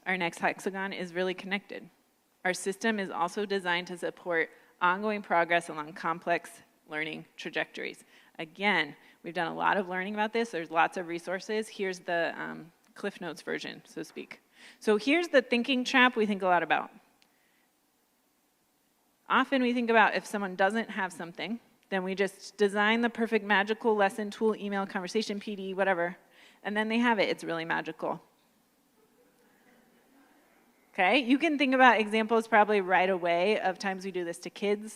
our next hexagon, is really connected. Our system is also designed to support ongoing progress along complex learning trajectories. Again, we've done a lot of learning about this. There's lots of resources. Here's the Cliff Notes version, so to speak. So here's the thinking trap we think a lot about. Often we think about if someone doesn't have something, then we just design the perfect magical lesson, tool, email, conversation, PD, whatever, and then they have it. It's really magical. Okay, you can think about examples probably right away of times we do this to kids,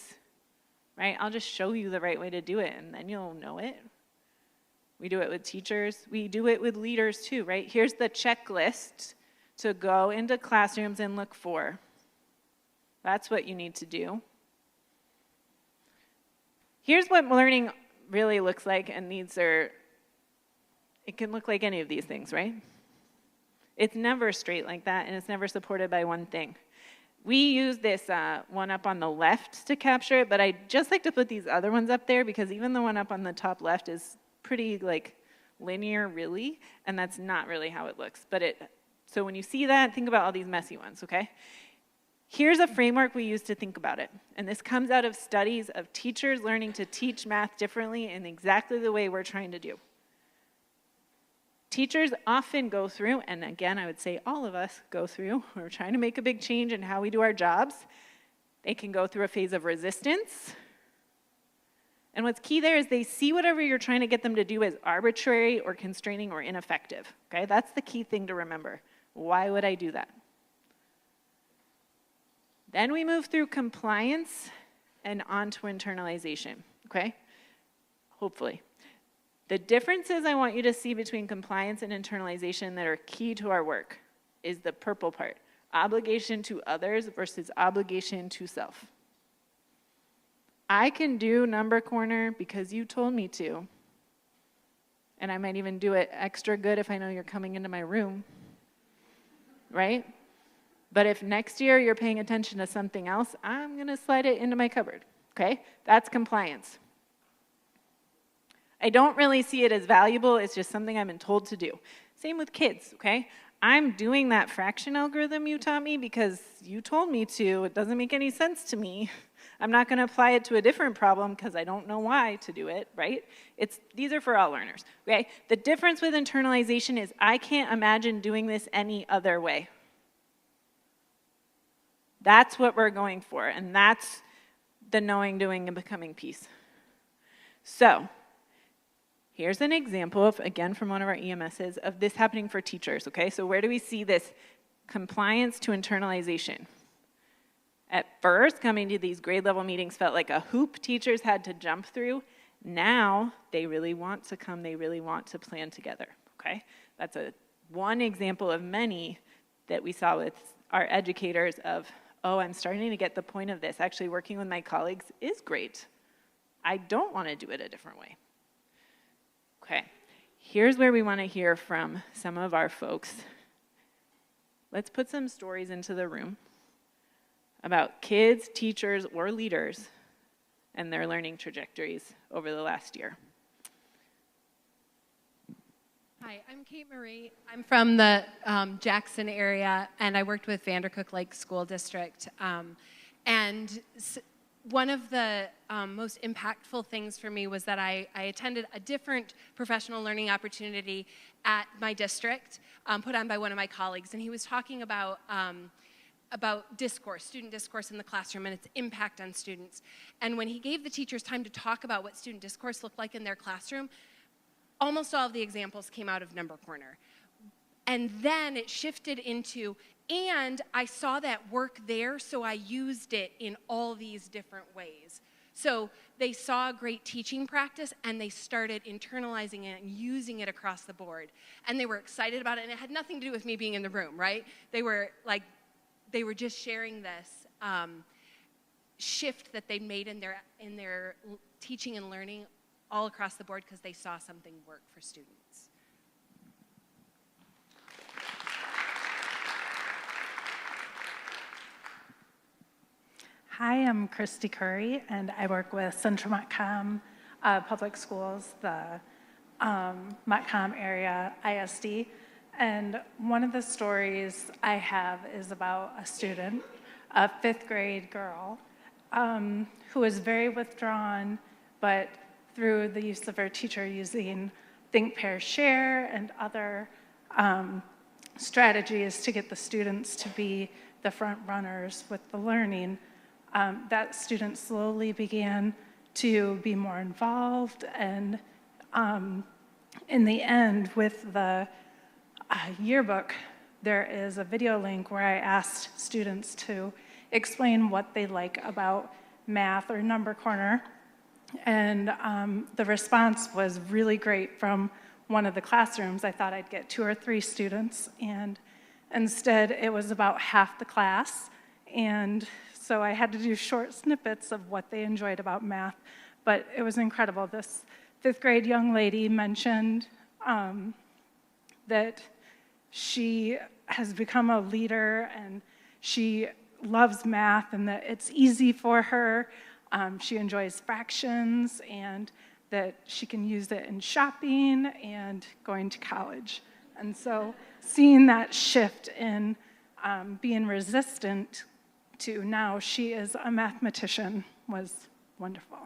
right? I'll just show you the right way to do it, and then you'll know it. We do it with teachers. We do it with leaders too, right? Here's the checklist to go into classrooms and look for. That's what you need to do. Here's what learning really looks like, and these are, it can look like any of these things, right? It's never straight like that, and it's never supported by one thing. We use this one up on the left to capture it, but I just like to put these other ones up there because even the one up on the top left is pretty like linear, really, and that's not really how it looks. So when you see that, think about all these messy ones, okay? Here's a framework we use to think about it, and this comes out of studies of teachers learning to teach math differently in exactly the way we're trying to do. Teachers often go through, and again, I would say all of us go through, we're trying to make a big change in how we do our jobs. They can go through a phase of resistance. And what's key there is they see whatever you're trying to get them to do as arbitrary or constraining or ineffective. Okay, that's the key thing to remember. Why would I do that? Then we move through compliance and onto internalization, okay? Hopefully. The differences I want you to see between compliance and internalization that are key to our work is the purple part, obligation to others versus obligation to self. I can do number corner because you told me to, and I might even do it extra good if I know you're coming into my room, right? But if next year you're paying attention to something else, I'm going to slide it into my cupboard, okay? That's compliance. I don't really see it as valuable. It's just something I've been told to do. Same with kids, okay? I'm doing that fraction algorithm you taught me because you told me to. It doesn't make any sense to me. I'm not going to apply it to a different problem because I don't know why to do it, right? These are for all learners, okay? The difference with internalization is I can't imagine doing this any other way. That's what we're going for, and that's the knowing, doing, and becoming piece. So, here's an example of, again, from one of our EMSs of this happening for teachers, okay? So where do we see this compliance to internalization? At first, coming to these grade level meetings felt like a hoop teachers had to jump through. Now, they really want to come, they really want to plan together, okay? That's one example of many that we saw with our educators of, oh, I'm starting to get the point of this. Actually, working with my colleagues is great. I don't want to do it a different way. Okay, here's where we want to hear from some of our folks. Let's put some stories into the room about kids, teachers, or leaders and their learning trajectories over the last year. Hi, I'm Kate Marie. I'm from the Jackson area, and I worked with Vandercook Lake School District. One of the most impactful things for me was that I attended a different professional learning opportunity at my district, put on by one of my colleagues, and he was talking about discourse, student discourse in the classroom and its impact on students. And when he gave the teachers time to talk about what student discourse looked like in their classroom, almost all of the examples came out of number corner. And then it shifted into, and I saw that work there, so I used it in all these different ways. So they saw great teaching practice, and they started internalizing it and using it across the board. And they were excited about it, and it had nothing to do with me being in the room, right? They were just sharing this shift that they made in their teaching and learning all across the board because they saw something work for students. Hi, I'm Christy Curry, and I work with Central Montcalm Public Schools, the Montcalm area ISD. And one of the stories I have is about a student, a 5th grade girl, who was very withdrawn, but through the use of her teacher using Think, Pair, Share and other strategies to get the students to be the front runners with the learning, that student slowly began to be more involved. And in the end, with the yearbook, there is a video link where I asked students to explain what they like about math or Number Corner. And the response was really great from one of the classrooms. I thought I'd get 2 or 3 students, and instead it was about half the class. And so I had to do short snippets of what they enjoyed about math, but it was incredible. This 5th grade young lady mentioned that she has become a leader and she loves math and that it's easy for her. She enjoys fractions and that she can use it in shopping and going to college. And so seeing that shift in being resistant to now she is a mathematician was wonderful.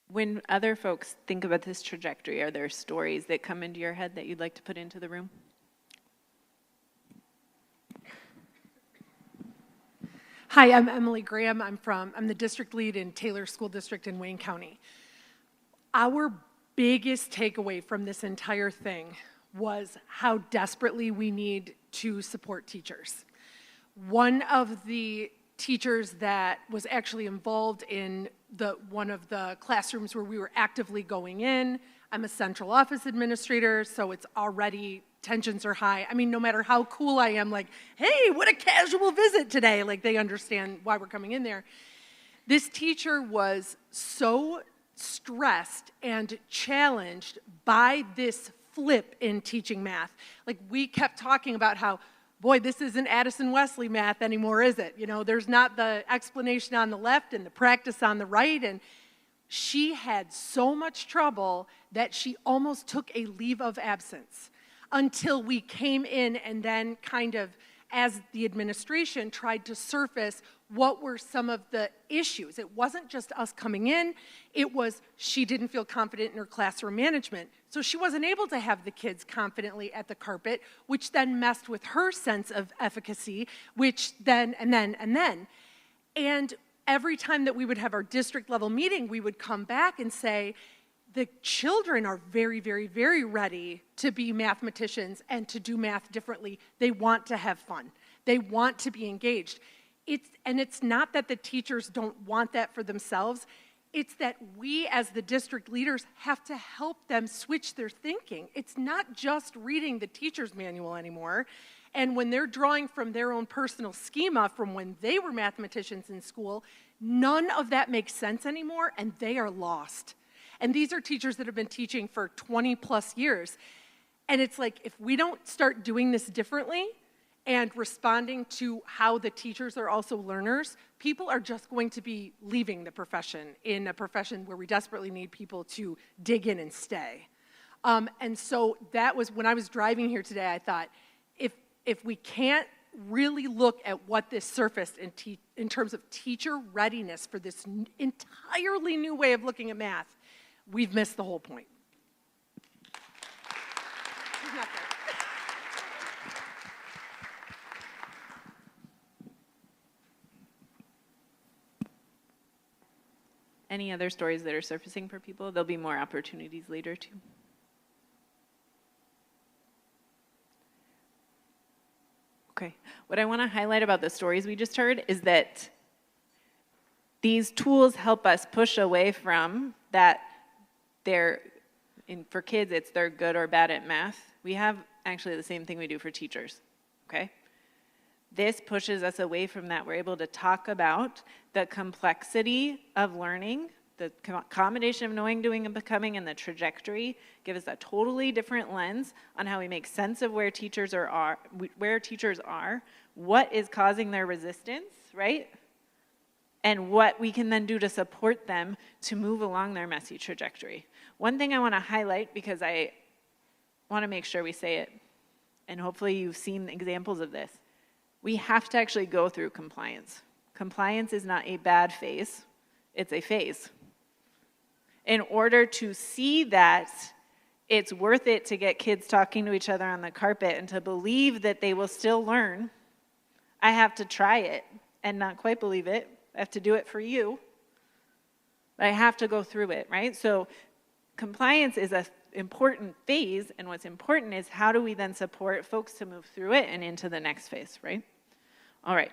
When other folks think about this trajectory, are there stories that come into your head that you'd like to put into the room? Hi, I'm Emily Graham. I'm the district lead in Taylor School District in Wayne County. Our biggest takeaway from this entire thing was how desperately we need to support teachers. One of the teachers that was actually involved in one of the classrooms where we were actively going in, I'm a central office administrator, so it's already, tensions are high. I mean, no matter how cool I am, like, hey, what a casual visit today, like they understand why we're coming in there. This teacher was so stressed and challenged by this flip in teaching math. Like, we kept talking about how, boy, this isn't Addison Wesley math anymore, is it? You know, there's not the explanation on the left and the practice on the right. And she had so much trouble that she almost took a leave of absence until we came in and then kind of, as the administration tried to surface what were some of the issues. It wasn't just us coming in, it was she didn't feel confident in her classroom management. So she wasn't able to have the kids confidently at the carpet, which then messed with her sense of efficacy, which then. And every time that we would have our district level meeting, we would come back and say, the children are very, very, very ready to be mathematicians and to do math differently. They want to have fun. They want to be engaged. It's not that the teachers don't want that for themselves. It's that we as the district leaders have to help them switch their thinking. It's not just reading the teacher's manual anymore. And when they're drawing from their own personal schema from when they were mathematicians in school, none of that makes sense anymore, and they are lost. And these are teachers that have been teaching for 20 plus years. And it's like, if we don't start doing this differently and responding to how the teachers are also learners, people are just going to be leaving the profession in a profession where we desperately need people to dig in and stay. And so that was, when I was driving here today, I thought, if we can't really look at what this surfaced in terms of teacher readiness for this entirely new way of looking at math, we've missed the whole point. She's not there. Any other stories that are surfacing for people? There'll be more opportunities later too. Okay, what I want to highlight about the stories we just heard is that these tools help us push away from that for kids, it's they're good or bad at math. We have actually the same thing we do for teachers, okay? This pushes us away from that. We're able to talk about the complexity of learning, the combination of knowing, doing, and becoming, and the trajectory give us a totally different lens on how we make sense of where teachers are, what is causing their resistance, right? and what we can then do to support them to move along their messy trajectory. One thing I want to highlight, because I want to make sure we say it, and hopefully you've seen examples of this, we have to actually go through compliance. Compliance is not a bad phase, it's a phase. In order to see that it's worth it to get kids talking to each other on the carpet and to believe that they will still learn, I have to try it and not quite believe it. I have to do it for you. But I have to go through it, right? So compliance is an important phase, and what's important is how do we then support folks to move through it and into the next phase, right? All right.